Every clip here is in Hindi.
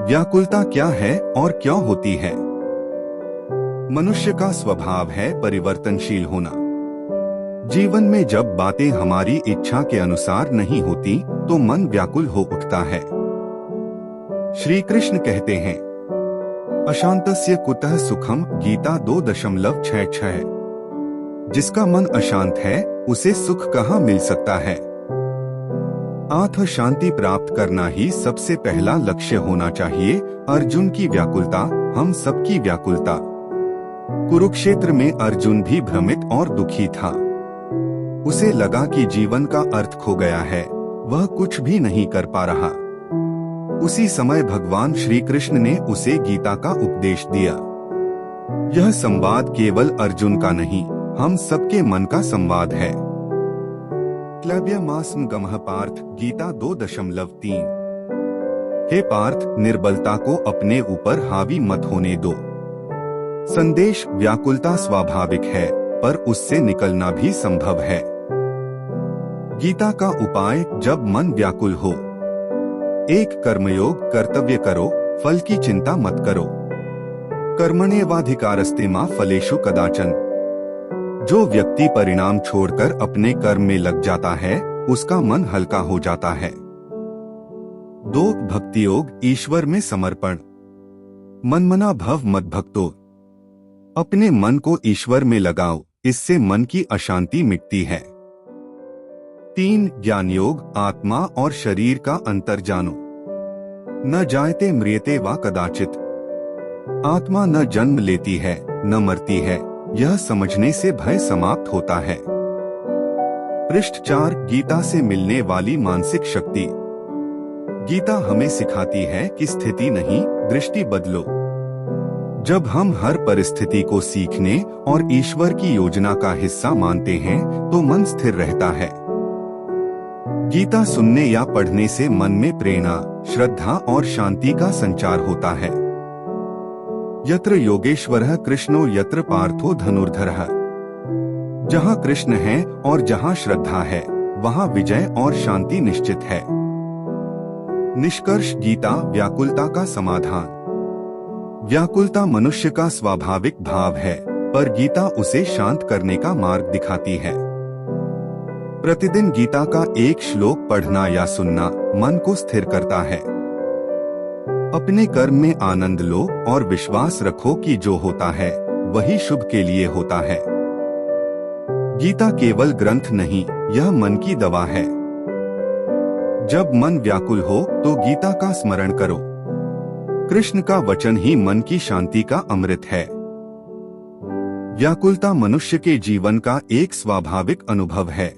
व्याकुलता क्या है और क्यों होती है? मनुष्य का स्वभाव है परिवर्तनशील होना। जीवन में जब बातें हमारी इच्छा के अनुसार नहीं होती तो मन व्याकुल हो उठता है। श्री कृष्ण कहते हैं, अशांतस्य कुतः सुखम, गीता 2.66। जिसका मन अशांत है उसे सुख कहाँ मिल सकता है। आत्म शांति प्राप्त करना ही सबसे पहला लक्ष्य होना चाहिए। अर्जुन की व्याकुलता हम सबकी व्याकुलता। कुरुक्षेत्र में अर्जुन भी भ्रमित और दुखी था। उसे लगा कि जीवन का अर्थ खो गया है, वह कुछ भी नहीं कर पा रहा। उसी समय भगवान श्री कृष्ण ने उसे गीता का उपदेश दिया। यह संवाद केवल अर्जुन का नहीं, हम सबके मन का संवाद है। क्लव्यमास्म गमः पार्थ, गीता 2.3। हे पार्थ, निर्बलता को अपने ऊपर हावी मत होने दो। संदेश, व्याकुलता स्वाभाविक है पर उससे निकलना भी संभव है। गीता का उपाय, जब मन व्याकुल हो, 1. कर्मयोग, कर्तव्य करो, फल की चिंता मत करो। कर्मण्येवाधिकारस्ते मा फलेषु कदाचन। जो व्यक्ति परिणाम छोड़कर अपने कर्म में लग जाता है उसका मन हल्का हो जाता है। 2. भक्ति योग, ईश्वर में समर्पण। मनमना भव मद्भक्तो। अपने मन को ईश्वर में लगाओ, इससे मन की अशांति मिटती है। 3. ज्ञान योग, आत्मा और शरीर का अंतर जानो। न जायते म्रियते वा कदाचित। आत्मा न जन्म लेती है न मरती है, यह समझने से भय समाप्त होता है। पृष्ठ 4, गीता से मिलने वाली मानसिक शक्ति। गीता हमें सिखाती है कि स्थिति नहीं, दृष्टि बदलो। जब हम हर परिस्थिति को सीखने और ईश्वर की योजना का हिस्सा मानते हैं तो मन स्थिर रहता है। गीता सुनने या पढ़ने से मन में प्रेरणा, श्रद्धा और शांति का संचार होता है। यत्र योगेश्वरः कृष्णो यत्र पार्थो धनुर्धरः। जहाँ कृष्ण है और जहाँ श्रद्धा है वहाँ विजय और शांति निश्चित है। निष्कर्ष, गीता व्याकुलता का समाधान। व्याकुलता मनुष्य का स्वाभाविक भाव है पर गीता उसे शांत करने का मार्ग दिखाती है। प्रतिदिन गीता का एक श्लोक पढ़ना या सुनना मन को स्थिर करता है। अपने कर्म में आनंद लो और विश्वास रखो कि जो होता है वही शुभ के लिए होता है। गीता केवल ग्रंथ नहीं, यह मन की दवा है। जब मन व्याकुल हो तो गीता का स्मरण करो। कृष्ण का वचन ही मन की शांति का अमृत है। व्याकुलता मनुष्य के जीवन का एक स्वाभाविक अनुभव है।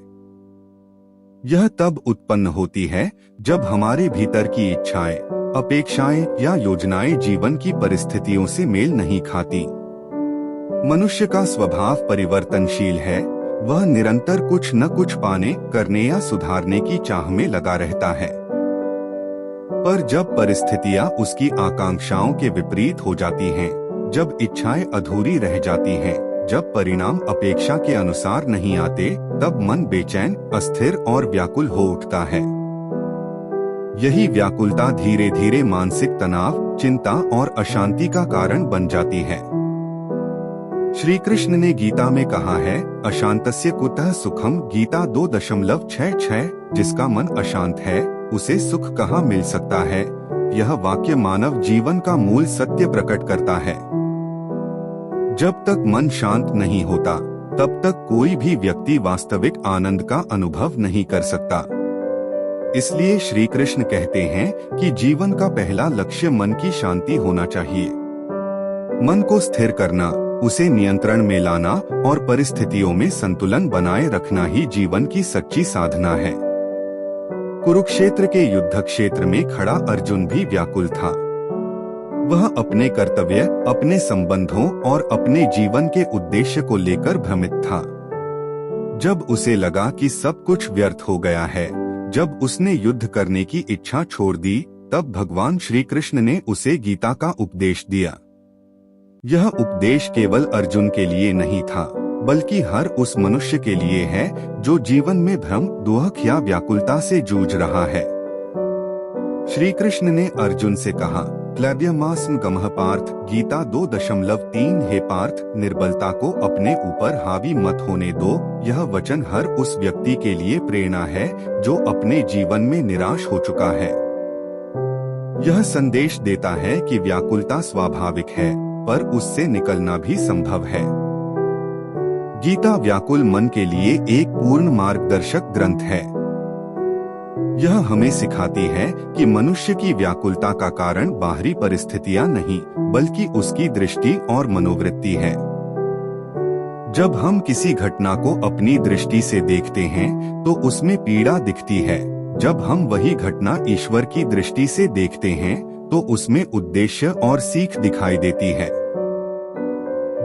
यह तब उत्पन्न होती है जब हमारे भीतर की इच्छाएं, अपेक्षाएं या योजनाएं जीवन की परिस्थितियों से मेल नहीं खाती। मनुष्य का स्वभाव परिवर्तनशील है, वह निरंतर कुछ न कुछ पाने, करने या सुधारने की चाह में लगा रहता है। पर जब परिस्थितियां उसकी आकांक्षाओं के विपरीत हो जाती हैं, जब इच्छाएं अधूरी रह जाती हैं, जब परिणाम अपेक्षा के अनुसार नहीं आते, तब मन बेचैन, अस्थिर और व्याकुल हो उठता है। यही व्याकुलता धीरे धीरे मानसिक तनाव, चिंता और अशांति का कारण बन जाती है। श्री कृष्ण ने गीता में कहा है, अशांतस्य कुतः सुखम, गीता 2.66। जिसका मन अशांत है उसे सुख कहाँ मिल सकता है। यह वाक्य मानव जीवन का मूल सत्य प्रकट करता है। जब तक मन शांत नहीं होता तब तक कोई भी व्यक्ति वास्तविक आनंद का अनुभव नहीं कर सकता। इसलिए श्री कृष्ण कहते हैं कि जीवन का पहला लक्ष्य मन की शांति होना चाहिए। मन को स्थिर करना, उसे नियंत्रण में लाना और परिस्थितियों में संतुलन बनाए रखना ही जीवन की सच्ची साधना है। कुरुक्षेत्र के युद्ध क्षेत्र में खड़ा अर्जुन भी व्याकुल था। वह अपने कर्तव्य, अपने संबंधों और अपने जीवन के उद्देश्य को लेकर भ्रमित था। जब उसे लगा कि सब कुछ व्यर्थ हो गया है, जब उसने युद्ध करने की इच्छा छोड़ दी, तब भगवान श्री कृष्ण ने उसे गीता का उपदेश दिया। यह उपदेश केवल अर्जुन के लिए नहीं था, बल्कि हर उस मनुष्य के लिए है जो जीवन में भ्रम, दुख या व्याकुलता से जूझ रहा है। श्री कृष्ण ने अर्जुन से कहा, क्लैब्यमास्म गमः पार्थ, गीता 2.3। हे पार्थ, निर्बलता को अपने ऊपर हावी मत होने दो। यह वचन हर उस व्यक्ति के लिए प्रेरणा है जो अपने जीवन में निराश हो चुका है। यह संदेश देता है कि व्याकुलता स्वाभाविक है, पर उससे निकलना भी संभव है। गीता व्याकुल मन के लिए एक पूर्ण मार्गदर्शक ग्रंथ है। यह हमें सिखाती है कि मनुष्य की व्याकुलता का कारण बाहरी परिस्थितियां नहीं, बल्कि उसकी दृष्टि और मनोवृत्ति है। जब हम किसी घटना को अपनी दृष्टि से देखते हैं, तो उसमें पीड़ा दिखती है। जब हम वही घटना ईश्वर की दृष्टि से देखते हैं, तो उसमें उद्देश्य और सीख दिखाई देती है।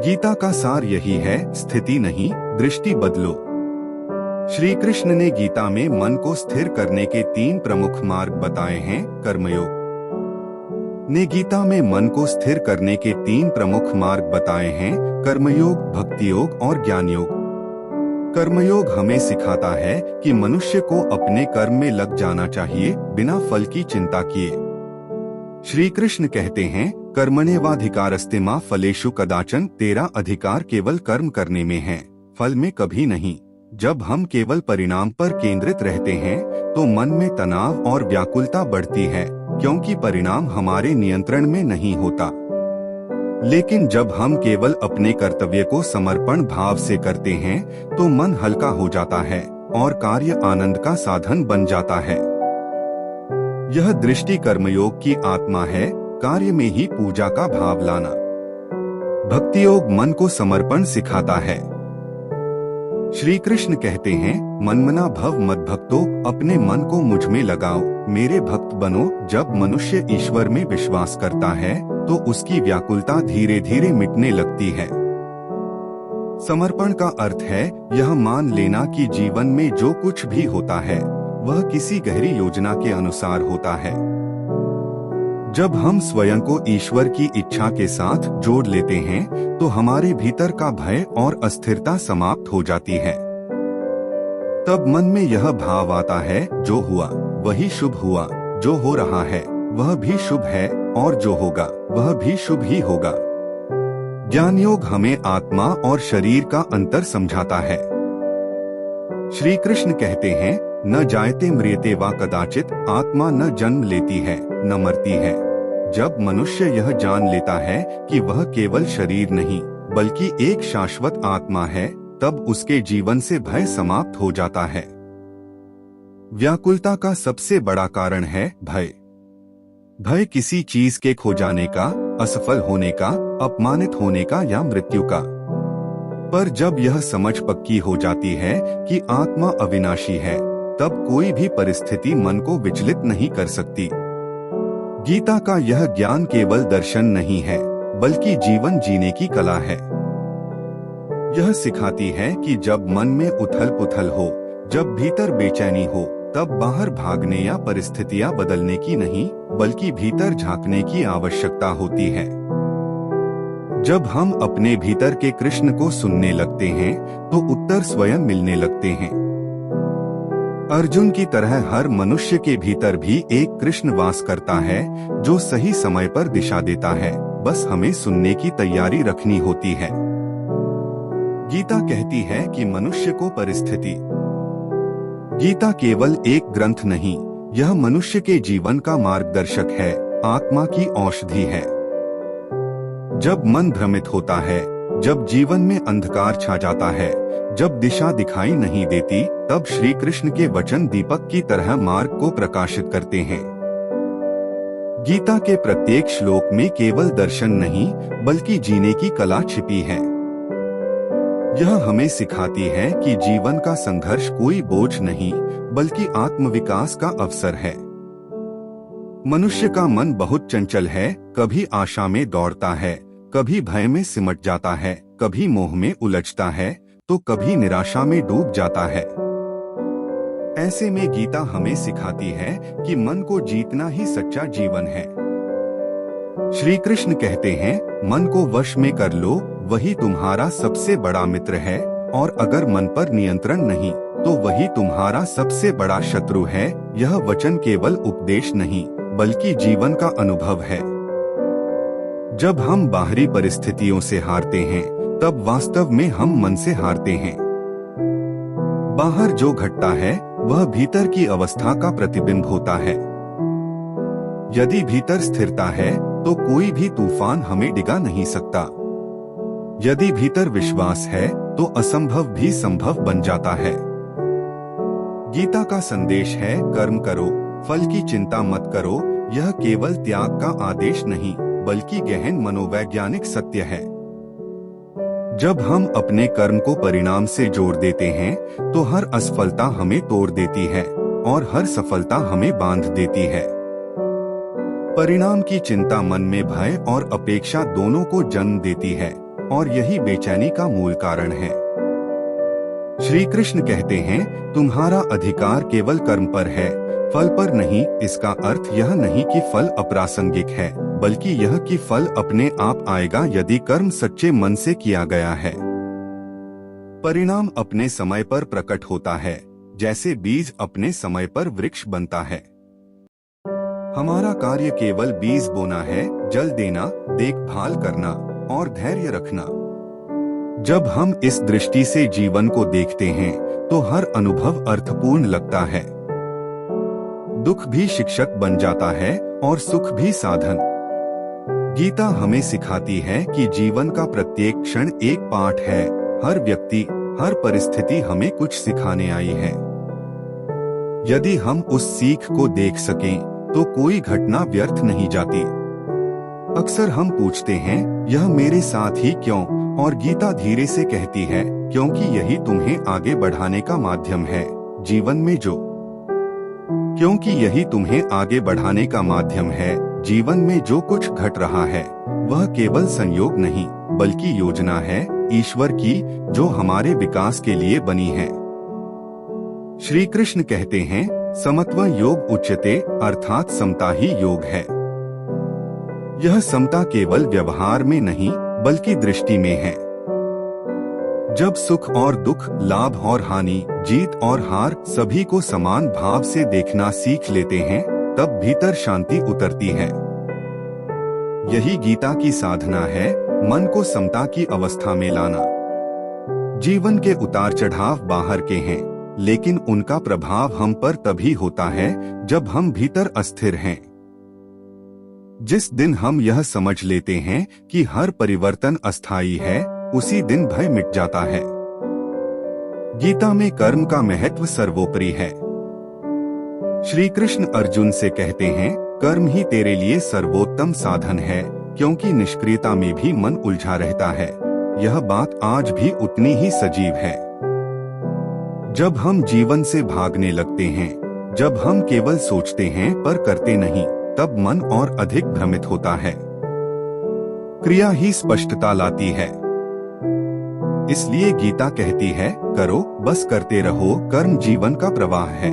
गीता का सार यही है, स्थिति नहीं, दृष्टि बदलो। श्री कृष्ण ने गीता में मन को स्थिर करने के 3 प्रमुख मार्ग बताए हैं। कर्मयोग ने गीता में मन को स्थिर करने के 3 प्रमुख मार्ग बताए हैं, कर्मयोग, भक्ति योग और ज्ञान योग। कर्मयोग हमें सिखाता है कि मनुष्य को अपने कर्म में लग जाना चाहिए, बिना फल की चिंता किए। श्री कृष्ण कहते हैं, कर्मण्येवाधिकारस्ते मा फलेषु कदाचन, तेरा अधिकार केवल कर्म करने में है, फल में कभी नहीं। जब हम केवल परिणाम पर केंद्रित रहते हैं, तो मन में तनाव और व्याकुलता बढ़ती है, क्योंकि परिणाम हमारे नियंत्रण में नहीं होता। लेकिन जब हम केवल अपने कर्तव्य को समर्पण भाव से करते हैं, तो मन हल्का हो जाता है और कार्य आनंद का साधन बन जाता है। यह दृष्टि कर्मयोग की आत्मा है, कार्य में ही पूजा का भाव लाना। भक्ति योग मन को समर्पण सिखाता है। श्री कृष्ण कहते हैं, मनमना भव मद्भक्तो, अपने मन को मुझ में लगाओ, मेरे भक्त बनो। जब मनुष्य ईश्वर में विश्वास करता है, तो उसकी व्याकुलता धीरे धीरे मिटने लगती है। समर्पण का अर्थ है यह मान लेना कि जीवन में जो कुछ भी होता है, वह किसी गहरी योजना के अनुसार होता है। जब हम स्वयं को ईश्वर की इच्छा के साथ जोड़ लेते हैं, तो हमारे भीतर का भय और अस्थिरता समाप्त हो जाती है। तब मन में यह भाव आता है, जो हुआ वही शुभ हुआ, जो हो रहा है वह भी शुभ है, और जो होगा वह भी शुभ ही होगा। ज्ञान योग हमें आत्मा और शरीर का अंतर समझाता है। श्री कृष्ण कहते हैं, न जायते म्रियते वा कदाचित, आत्मा न जन्म लेती है न मरती है। जब मनुष्य यह जान लेता है कि वह केवल शरीर नहीं, बल्कि एक शाश्वत आत्मा है, तब उसके जीवन से भय समाप्त हो जाता है। व्याकुलता का सबसे बड़ा कारण है भय। भय किसी चीज के खो जाने का, असफल होने का, अपमानित होने का या मृत्यु का। पर जब यह समझ पक्की हो जाती है कि आत्मा अविनाशी है, तब कोई भी परिस्थिति मन को विचलित नहीं कर सकती। गीता का यह ज्ञान केवल दर्शन नहीं है, बल्कि जीवन जीने की कला है। यह सिखाती है कि जब मन में उथल पुथल हो, जब भीतर बेचैनी हो, तब बाहर भागने या परिस्थितियां बदलने की नहीं, बल्कि भीतर झांकने की आवश्यकता होती है। जब हम अपने भीतर के कृष्ण को सुनने लगते हैं, तो उत्तर स्वयं मिलने लगते हैं। अर्जुन की तरह हर मनुष्य के भीतर भी एक कृष्ण वास करता है, जो सही समय पर दिशा देता है। बस हमें सुनने की तैयारी रखनी होती है। गीता कहती है कि मनुष्य को परिस्थिति। गीता केवल एक ग्रंथ नहीं, यह मनुष्य के जीवन का मार्गदर्शक है, आत्मा की औषधि है। जब मन भ्रमित होता है, जब जीवन में अंधकार छा जाता है, जब दिशा दिखाई नहीं देती, तब श्री कृष्ण के वचन दीपक की तरह मार्ग को प्रकाशित करते हैं। गीता के प्रत्येक श्लोक में केवल दर्शन नहीं, बल्कि जीने की कला छिपी है। यह हमें सिखाती है कि जीवन का संघर्ष कोई बोझ नहीं, बल्कि आत्मविकास का अवसर है। मनुष्य का मन बहुत चंचल है, कभी आशा में दौड़ता है, कभी भय में सिमट जाता है, कभी मोह में उलझता है, तो कभी निराशा में डूब जाता है। ऐसे में गीता हमें सिखाती है कि मन को जीतना ही सच्चा जीवन है। श्री कृष्ण कहते हैं, मन को वश में कर लो, वही तुम्हारा सबसे बड़ा मित्र है, और अगर मन पर नियंत्रण नहीं, तो वही तुम्हारा सबसे बड़ा शत्रु है। यह वचन केवल उपदेश नहीं, बल्कि जीवन का अनुभव है। जब हम बाहरी परिस्थितियों से हारते हैं, तब वास्तव में हम मन से हारते हैं। बाहर जो घटता है वह भीतर की अवस्था का प्रतिबिंब होता है। यदि भीतर स्थिरता है तो कोई भी तूफान हमें डिगा नहीं सकता। यदि भीतर विश्वास है तो असंभव भी संभव बन जाता है। गीता का संदेश है, कर्म करो, फल की चिंता मत करो। यह केवल त्याग का आदेश नहीं, बल्कि गहन मनोवैज्ञानिक सत्य है। जब हम अपने कर्म को परिणाम से जोड़ देते हैं, तो हर असफलता हमें तोड़ देती है और हर सफलता हमें बांध देती है। परिणाम की चिंता मन में भय और अपेक्षा दोनों को जन्म देती है और यही बेचैनी का मूल कारण है। श्री कृष्ण कहते हैं, तुम्हारा अधिकार केवल कर्म पर है, फल पर नहीं। इसका अर्थ यह नहीं कि फल अप्रासंगिक है, बल्कि यह कि फल अपने आप आएगा यदि कर्म सच्चे मन से किया गया है। परिणाम अपने समय पर प्रकट होता है, जैसे बीज अपने समय पर वृक्ष बनता है। हमारा कार्य केवल बीज बोना है, जल देना, देखभाल करना और धैर्य रखना। जब हम इस दृष्टि से जीवन को देखते हैं, तो हर अनुभव अर्थपूर्ण लगता है। दुख भी शिक्षक बन जाता है और सुख भी साधन। गीता हमें सिखाती है कि जीवन का प्रत्येक क्षण एक पाठ है। हर व्यक्ति, हर परिस्थिति हमें कुछ सिखाने आई है। यदि हम उस सीख को देख सकें, तो कोई घटना व्यर्थ नहीं जाती। अक्सर हम पूछते हैं, यह मेरे साथ ही क्यों? और गीता धीरे से कहती है, क्योंकि यही तुम्हें आगे बढ़ाने का माध्यम है। जीवन में क्योंकि यही तुम्हें आगे बढ़ाने का माध्यम है। जीवन में जो कुछ घट रहा है, वह केवल संयोग नहीं, बल्कि योजना है ईश्वर की, जो हमारे विकास के लिए बनी है। श्री कृष्ण कहते हैं, समत्व योग उच्यते, अर्थात समता ही योग है। यह समता केवल व्यवहार में नहीं, बल्कि दृष्टि में है। जब सुख और दुख, लाभ और हानि, जीत और हार सभी को समान भाव से देखना सीख लेते हैं, तब भीतर शांति उतरती है। यही गीता की साधना है, मन को समता की अवस्था में लाना। जीवन के उतार चढ़ाव बाहर के हैं, लेकिन उनका प्रभाव हम पर तभी होता है जब हम भीतर अस्थिर हैं। जिस दिन हम यह समझ लेते हैं कि हर परिवर्तन अस्थायी है, उसी दिन भय मिट जाता है। गीता में कर्म का महत्व सर्वोपरि है। श्री कृष्ण अर्जुन से कहते हैं, कर्म ही तेरे लिए सर्वोत्तम साधन है, क्योंकि निष्क्रियता में भी मन उलझा रहता है। यह बात आज भी उतनी ही सजीव है। जब हम जीवन से भागने लगते हैं, जब हम केवल सोचते हैं पर करते नहीं, तब मन और अधिक भ्रमित होता है। क्रिया ही स्पष्टता लाती है। इसलिए गीता कहती है, करो, बस करते रहो। कर्म जीवन का प्रवाह है।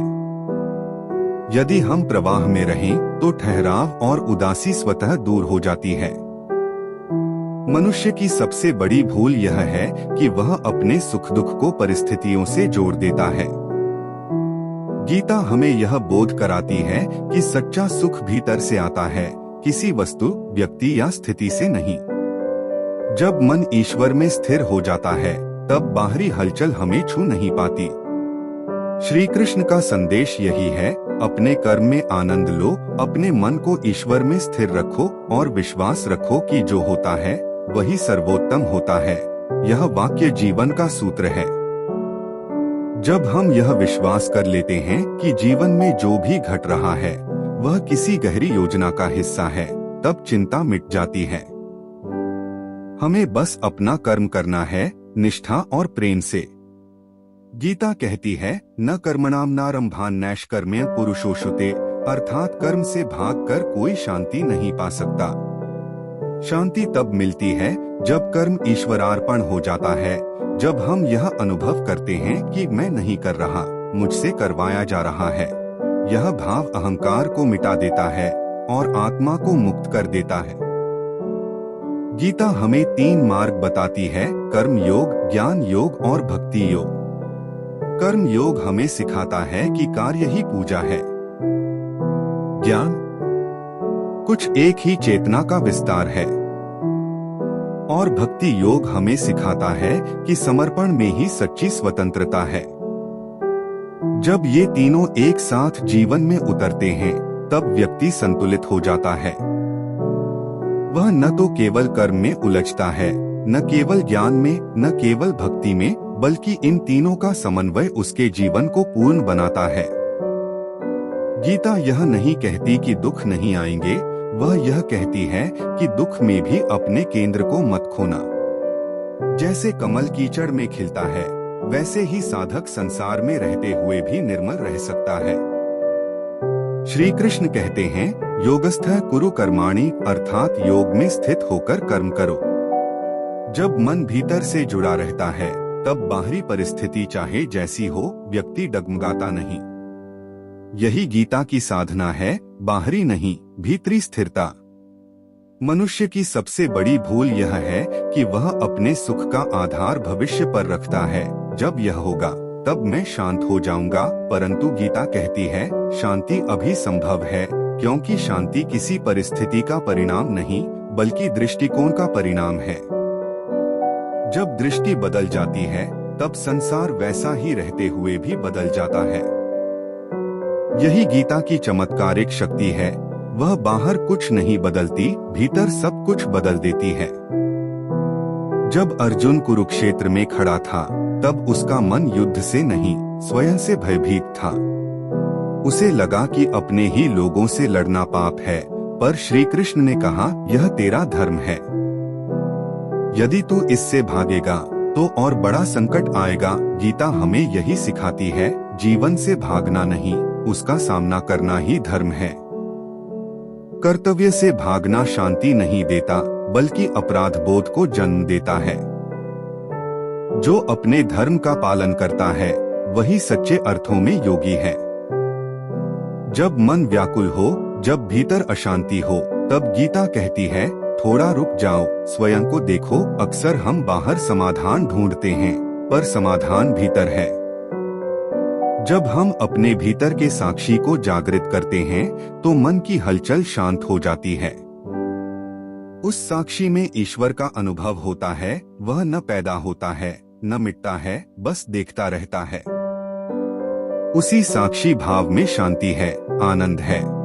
यदि हम प्रवाह में रहें, तो ठहराव और उदासी स्वतः दूर हो जाती है। मनुष्य की सबसे बड़ी भूल यह है कि वह अपने सुख दुख को परिस्थितियों से जोड़ देता है। गीता हमें यह बोध कराती है कि सच्चा सुख भीतर से आता है, किसी वस्तु, व्यक्ति या स्थिति से नहीं। जब मन ईश्वर में स्थिर हो जाता है, तब बाहरी हलचल हमें छू नहीं पाती। श्री कृष्ण का संदेश यही है, अपने कर्म में आनंद लो, अपने मन को ईश्वर में स्थिर रखो और विश्वास रखो कि जो होता है वही सर्वोत्तम होता है। यह वाक्य जीवन का सूत्र है। जब हम यह विश्वास कर लेते हैं कि जीवन में जो भी घट रहा है वह किसी गहरी योजना का हिस्सा है, तब चिंता मिट जाती है। हमें बस अपना कर्म करना है, निष्ठा और प्रेम से। गीता कहती है, न कर्मणाम नारंभान नैष्कर्म्य पुरुषोषुते, अर्थात कर्म से भागकर कोई शांति नहीं पा सकता। शांति तब मिलती है जब कर्म ईश्वरार्पण हो जाता है, जब हम यह अनुभव करते हैं कि मैं नहीं कर रहा, मुझसे करवाया जा रहा है। यह भाव अहंकार को मिटा देता है और आत्मा को मुक्त कर देता है। गीता हमें 3 मार्ग बताती है, कर्म योग, ज्ञान योग और भक्ति योग। कर्म योग हमें सिखाता है कि कार्य ही पूजा है। ज्ञान कुछ एक ही चेतना का विस्तार है। और भक्ति योग हमें सिखाता है कि समर्पण में ही सच्ची स्वतंत्रता है। जब ये तीनों एक साथ जीवन में उतरते हैं, तब व्यक्ति संतुलित हो जाता है। वह न तो केवल कर्म में उलझता है, न केवल ज्ञान में, न केवल भक्ति में, बल्कि इन तीनों का समन्वय उसके जीवन को पूर्ण बनाता है। गीता यह नहीं कहती कि दुख नहीं आएंगे, वह यह कहती है कि दुख में भी अपने केंद्र को मत खोना। जैसे कमल कीचड़ में खिलता है, वैसे ही साधक संसार में रहते हुए भी निर्मल रह सकता है। श्री कृष्ण कहते हैं, योगस्थः कुरु कर्माणि, अर्थात योग में स्थित होकर कर्म करो। जब मन भीतर से जुड़ा रहता है, तब बाहरी परिस्थिति चाहे जैसी हो, व्यक्ति डगमगाता नहीं। यही गीता की साधना है, बाहरी नहीं, भीतरी स्थिरता। मनुष्य की सबसे बड़ी भूल यह है कि वह अपने सुख का आधार भविष्य पर रखता है। जब यह होगा, तब मैं शांत हो जाऊंगा, परंतु गीता कहती है, शांति अभी संभव है, क्योंकि शांति किसी परिस्थिति का परिणाम नहीं, बल्कि दृष्टिकोण का परिणाम है। जब दृष्टि बदल जाती है, तब संसार वैसा ही रहते हुए भी बदल जाता है। यही गीता की चमत्कारिक शक्ति है। वह बाहर कुछ नहीं बदलती, भीतर सब कुछ बदल देती है। जब अर्जुन कुरुक्षेत्र में खड़ा था, तब उसका मन युद्ध से नहीं, स्वयं से भयभीत था। उसे लगा कि अपने ही लोगों से लड़ना पाप है, पर श्री कृष्ण ने कहा, यह तेरा धर्म है। यदि तू इससे भागेगा तो और बड़ा संकट आएगा। गीता हमें यही सिखाती है, जीवन से भागना नहीं, उसका सामना करना ही धर्म है। कर्तव्य से भागना शांति नहीं देता, बल्कि अपराध बोध को जन्म देता है। जो अपने धर्म का पालन करता है, वही सच्चे अर्थों में योगी है। जब मन व्याकुल हो, जब भीतर अशांति हो, तब गीता कहती है, थोड़ा रुक जाओ, स्वयं को देखो। अक्सर हम बाहर समाधान ढूंढते हैं, पर समाधान भीतर है। जब हम अपने भीतर के साक्षी को जागृत करते हैं, तो मन की हलचल शांत हो जाती है। उस साक्षी में ईश्वर का अनुभव होता है। वह न पैदा होता है, न मिटता है, बस देखता रहता है। उसी साक्षी भाव में शांति है, आनंद है।